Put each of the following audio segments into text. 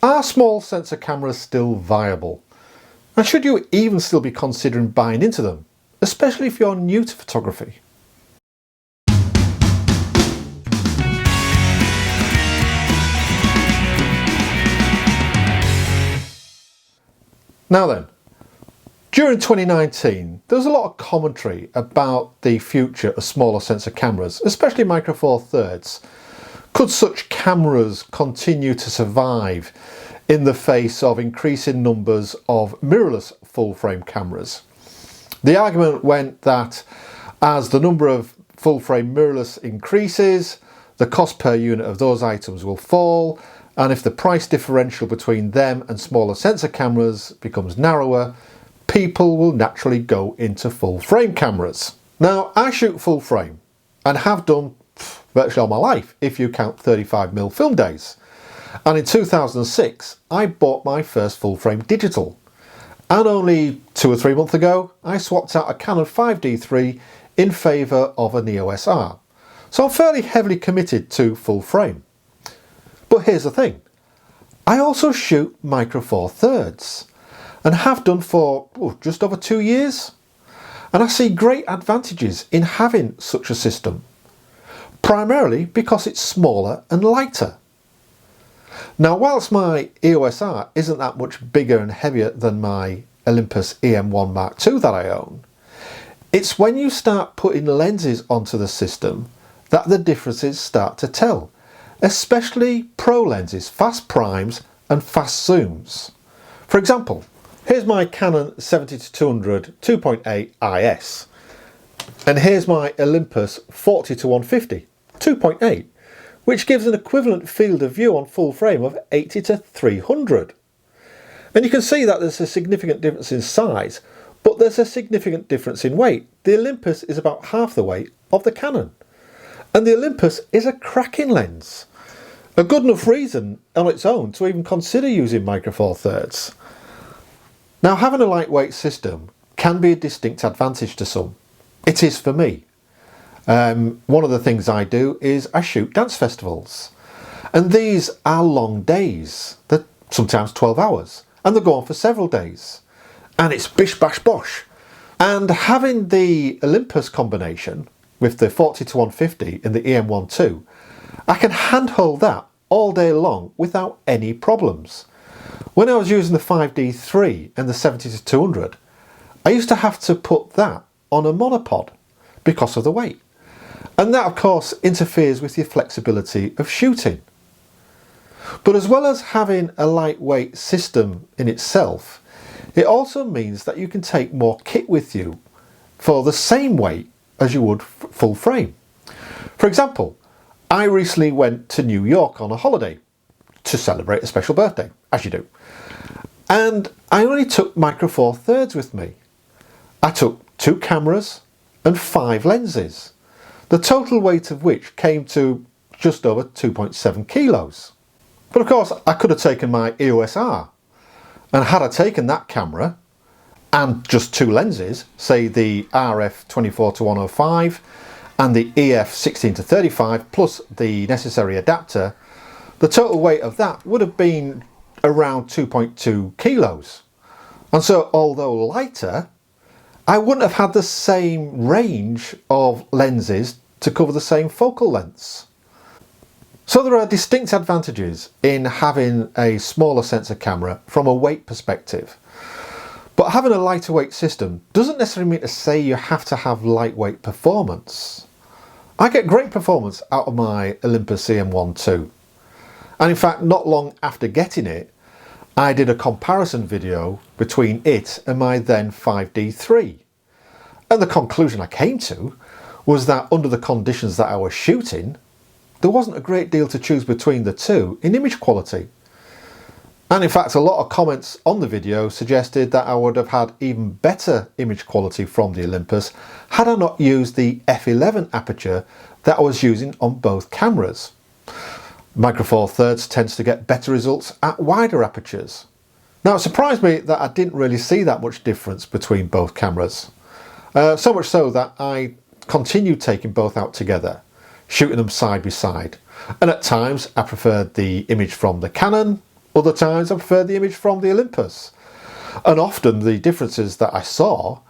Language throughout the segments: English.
Are small sensor cameras still viable? And should you even still be considering buying into them, especially if you're new to photography? Now then, during 2019, there was a lot of commentary about the future of smaller sensor cameras, especially Micro Four Thirds. Could such cameras continue to survive in the face of increasing numbers of mirrorless full-frame cameras? The argument went that as the number of full-frame mirrorless increases, the cost per unit of those items will fall, and if the price differential between them and smaller sensor cameras becomes narrower, people will naturally go into full-frame cameras. Now, I shoot full-frame and have done virtually all my life, if you count 35mm film days. And in 2006, I bought my first full-frame digital. And only 2 or 3 months ago, I swapped out a Canon 5D3 in favour of an EOS R. So I'm fairly heavily committed to full-frame. But here's the thing, I also shoot Micro Four Thirds and have done for just over 2 years. And I see great advantages in having such a system, primarily because it's smaller and lighter. Now, whilst my EOS R isn't that much bigger and heavier than my Olympus EM1 Mark II that I own, it's when you start putting lenses onto the system that the differences start to tell, especially pro lenses, fast primes and fast zooms. For example, here's my Canon 70-200 2.8 IS, and here's my Olympus 40-150 2.8, which gives an equivalent field of view on full frame of 80-300. And you can see that there's a significant difference in size, but there's a significant difference in weight. The Olympus is about half the weight of the Canon, and the Olympus is a cracking lens. A good enough reason on its own to even consider using Micro Four Thirds. Now, having a lightweight system can be a distinct advantage to some. It is for me. One of the things I do is I shoot dance festivals, and these are long days. They're sometimes 12 hours, and they go on for several days, and it's bish bash bosh. And having the Olympus combination with the 40-150 in the EM1 II, I can handhold that all day long without any problems. When I was using the 5D3 and the 70-200, I used to have to put that on a monopod because of the weight. And that of course interferes with your flexibility of shooting. But as well as having a lightweight system in itself, it also means that you can take more kit with you for the same weight as you would full frame. For example, I recently went to New York on a holiday to celebrate a special birthday, as you do. And I only took Micro Four Thirds with me. I took 2 cameras and 5 lenses, the total weight of which came to just over 2.7 kilos. But of course, I could have taken my EOS R, and had I taken that camera and just 2 lenses, say the RF 24-105 and the EF 16-35 plus the necessary adapter, the total weight of that would have been around 2.2 kilos. And so, although lighter, I wouldn't have had the same range of lenses to cover the same focal lengths. So there are distinct advantages in having a smaller sensor camera from a weight perspective. But having a lighter weight system doesn't necessarily mean to say you have to have lightweight performance. I get great performance out of my Olympus EM1 too. And in fact, not long after getting it, I did a comparison video between it and my then 5D3. And the conclusion I came to was that under the conditions that I was shooting, there wasn't a great deal to choose between the two in image quality. And in fact, a lot of comments on the video suggested that I would have had even better image quality from the Olympus had I not used the f11 aperture that I was using on both cameras. Micro Four Thirds tends to get better results at wider apertures. Now, it surprised me that I didn't really see that much difference between both cameras. So much so that I continued taking both out together, shooting them side by side. And at times I preferred the image from the Canon Other times I preferred the image from the Olympus. And often the differences that I saw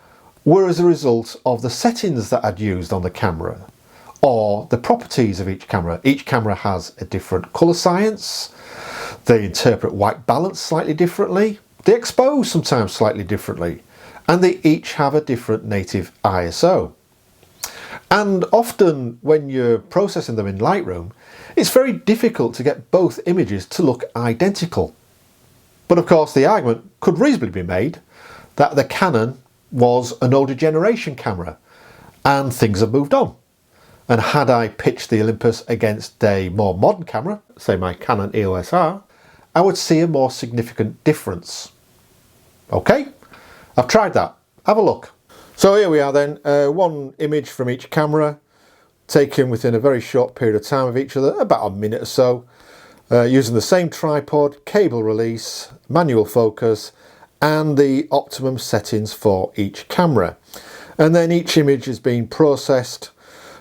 were as a result of the settings that I'd used on the camera or the properties of each camera. Each camera has a different colour science, they interpret white balance slightly differently, they expose sometimes slightly differently, and they each have a different native ISO. And often when you're processing them in Lightroom, it's very difficult to get both images to look identical. But of course the argument could reasonably be made that the Canon was an older generation camera and things have moved on. And had I pitched the Olympus against a more modern camera, say my Canon EOS R, I would see a more significant difference. Okay, I've tried that. Have a look. So here we are then, one image from each camera, taken within a very short period of time of each other, about a minute or so, using the same tripod, cable release, manual focus, and the optimum settings for each camera. And then each image is being processed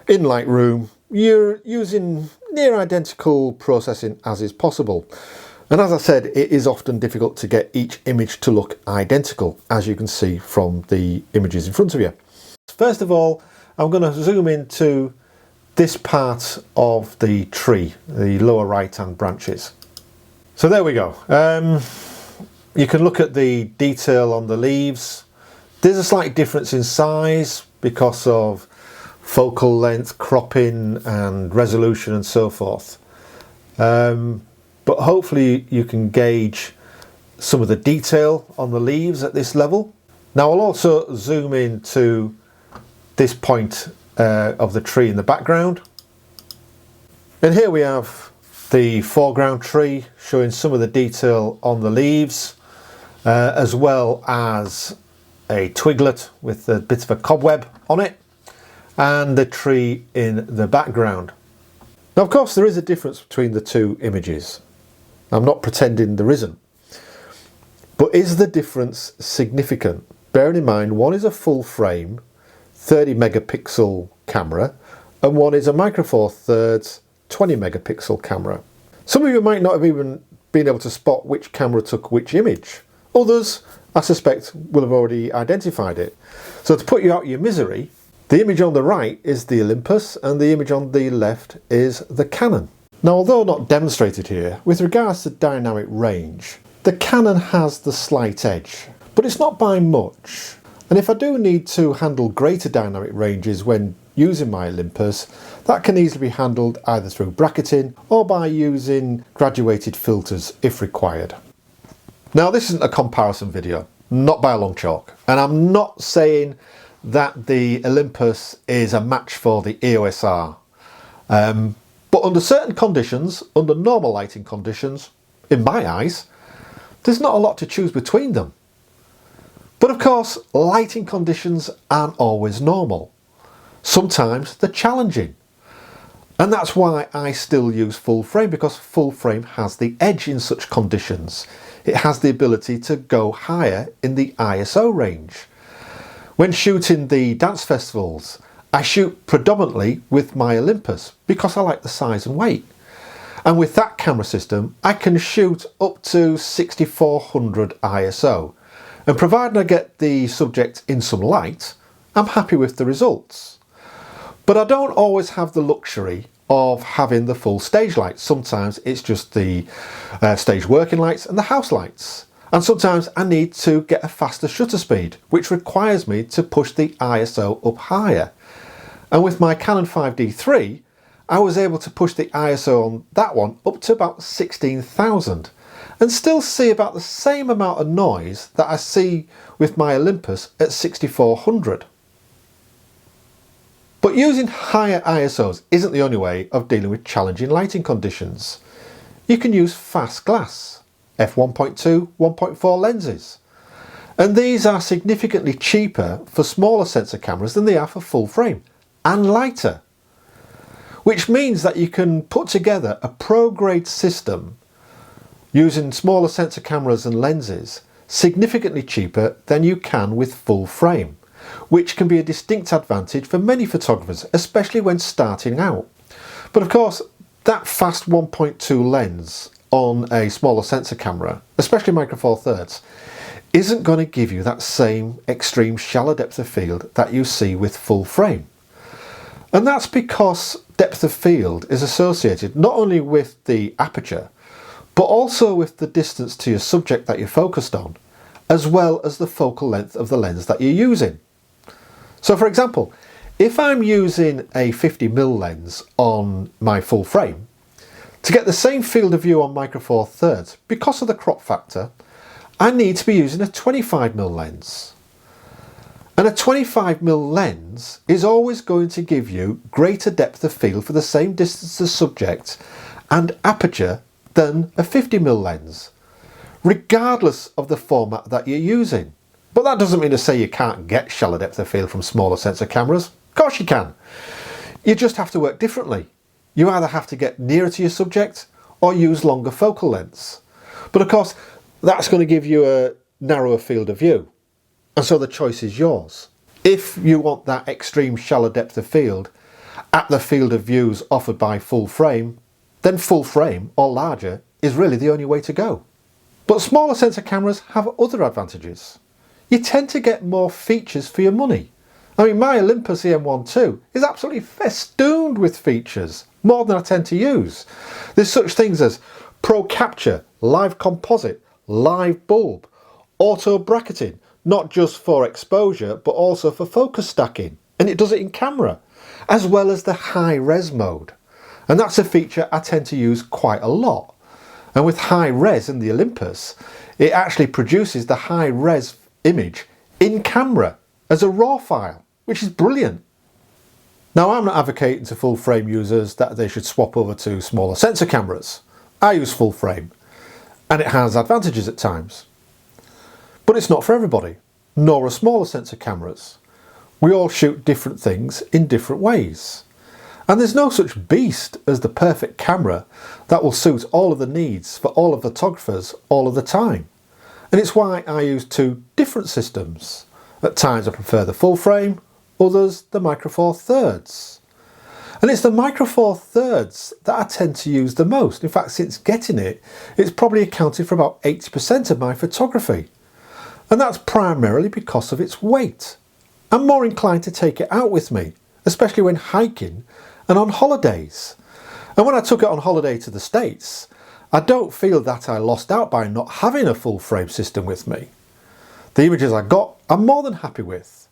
in Lightroom. You're using near identical processing as is possible. And as I said, it is often difficult to get each image to look identical, as you can see from the images in front of you. First of all, I'm going to zoom into this part of the tree, the lower right hand branches. So there we go. You can look at the detail on the leaves. There's a slight difference in size because of focal length, cropping and resolution and so forth. But hopefully you can gauge some of the detail on the leaves at this level. Now I'll also zoom in to this point of the tree in the background. And here we have the foreground tree showing some of the detail on the leaves, as well as a twiglet with a bit of a cobweb on it, and the tree in the background. Now of course there is a difference between the two images. I'm not pretending there isn't. But is the difference significant? Bearing in mind one is a full frame 30 megapixel camera and one is a micro four thirds 20 megapixel camera. Some of you might not have even been able to spot which camera took which image. Others, I suspect, will have already identified it. So to put you out of your misery, the image on the right is the Olympus and the image on the left is the Canon. Now although not demonstrated here, with regards to dynamic range, the Canon has the slight edge, but it's not by much. And if I do need to handle greater dynamic ranges when using my Olympus, that can easily be handled either through bracketing or by using graduated filters if required. Now this isn't a comparison video, not by a long chalk, and I'm not saying that the Olympus is a match for the EOS R. But under certain conditions, under normal lighting conditions, in my eyes, there's not a lot to choose between them. But of course, lighting conditions aren't always normal. Sometimes they're challenging. And that's why I still use full frame, because full frame has the edge in such conditions. It has the ability to go higher in the ISO range. When shooting the dance festivals, I shoot predominantly with my Olympus because I like the size and weight. And with that camera system, I can shoot up to 6400 ISO. And provided I get the subject in some light, I'm happy with the results. But I don't always have the luxury of having the full stage lights. Sometimes it's just the stage working lights and the house lights. And sometimes I need to get a faster shutter speed, which requires me to push the ISO up higher. And with my Canon 5D3, I was able to push the ISO on that one up to about 16,000 and still see about the same amount of noise that I see with my Olympus at 6400. But using higher ISOs isn't the only way of dealing with challenging lighting conditions. You can use fast glass, f1.2, 1.4 lenses. And these are significantly cheaper for smaller sensor cameras than they are for full frame, and lighter. Which means that you can put together a pro-grade system using smaller sensor cameras and lenses significantly cheaper than you can with full frame, which can be a distinct advantage for many photographers, especially when starting out. But of course, that fast 1.2 lens on a smaller sensor camera, especially Micro Four Thirds, isn't going to give you that same extreme shallow depth of field that you see with full frame. And that's because depth of field is associated not only with the aperture, but also with the distance to your subject that you're focused on, as well as the focal length of the lens that you're using. So for example, if I'm using a 50mm lens on my full frame, to get the same field of view on Micro Four Thirds, because of the crop factor, I need to be using a 25mm lens. And a 25mm lens is always going to give you greater depth of field for the same distance to subject and aperture than a 50mm lens, regardless of the format that you're using. But that doesn't mean to say you can't get shallow depth of field from smaller sensor cameras. Of course you can. You just have to work differently. You either have to get nearer to your subject or use longer focal lengths. But of course, that's going to give you a narrower field of view. And so the choice is yours. If you want that extreme shallow depth of field at the field of views offered by full frame, then full frame or larger is really the only way to go. But smaller sensor cameras have other advantages. You tend to get more features for your money. I mean, my Olympus EM1 II is absolutely festooned with features, more than I tend to use. There's such things as Pro Capture, Live Composite, Live Bulb, Auto Bracketing, not just for exposure but also for focus stacking, and it does it in camera, as well as the high res mode, and that's a feature I tend to use quite a lot. And with high res in the Olympus, it actually produces the high res image in camera as a raw file, which is brilliant. Now, I'm not advocating to full frame users that they should swap over to smaller sensor cameras. I use full frame, and it has advantages at times. But it's not for everybody, nor are smaller sensor cameras. We all shoot different things in different ways. And there's no such beast as the perfect camera that will suit all of the needs for all of the photographers all of the time. And it's why I use two different systems. At times I prefer the full frame, others the Micro Four Thirds. And it's the Micro Four Thirds that I tend to use the most. In fact, since getting it, it's probably accounted for about 80% of my photography. And that's primarily because of its weight. I'm more inclined to take it out with me, especially when hiking and on holidays. And when I took it on holiday to the States, I don't feel that I lost out by not having a full frame system with me. The images I got, I'm more than happy with.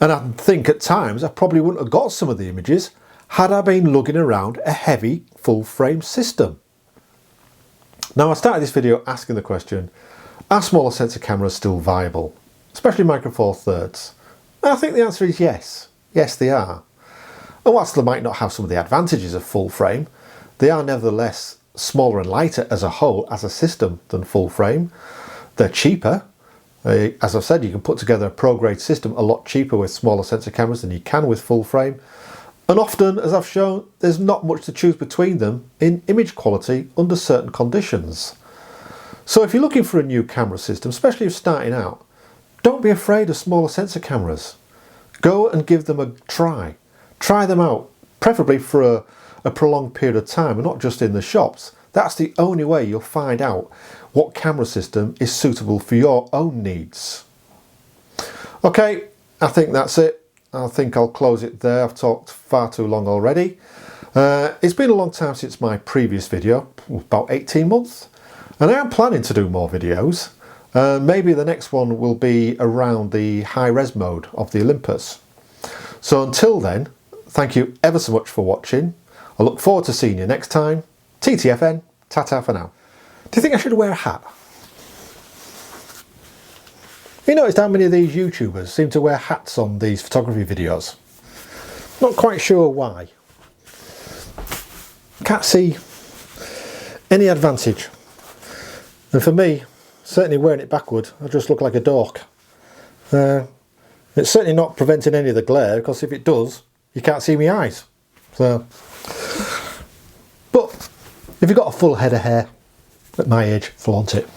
And I think at times I probably wouldn't have got some of the images had I been lugging around a heavy full frame system. Now, I started this video asking the question, are smaller sensor cameras still viable, especially Micro Four Thirds? And I think the answer is yes. Yes, they are. And whilst they might not have some of the advantages of full frame, they are nevertheless smaller and lighter as a whole, as a system, than full frame. They're cheaper. As I've said, you can put together a pro-grade system a lot cheaper with smaller sensor cameras than you can with full frame. And often, as I've shown, there's not much to choose between them in image quality under certain conditions. So if you're looking for a new camera system, especially if you're starting out, don't be afraid of smaller sensor cameras. Go and give them a try. Try them out, preferably for a prolonged period of time and not just in the shops. That's the only way you'll find out what camera system is suitable for your own needs. Okay, I think that's it. I think I'll close it there. I've talked far too long already. It's been a long time since my previous video, about 18 months. And I am planning to do more videos. Maybe the next one will be around the high res mode of the Olympus. So until then, thank you ever so much for watching. I look forward to seeing you next time. TTFN, ta-ta for now. Do you think I should wear a hat? You noticed how many of these YouTubers seem to wear hats on these photography videos? Not quite sure why. Can't see any advantage. And for me, certainly wearing it backward, I just look like a dork. It's certainly not preventing any of the glare, because if it does, you can't see my eyes. So, but if you've got a full head of hair at my age, flaunt it.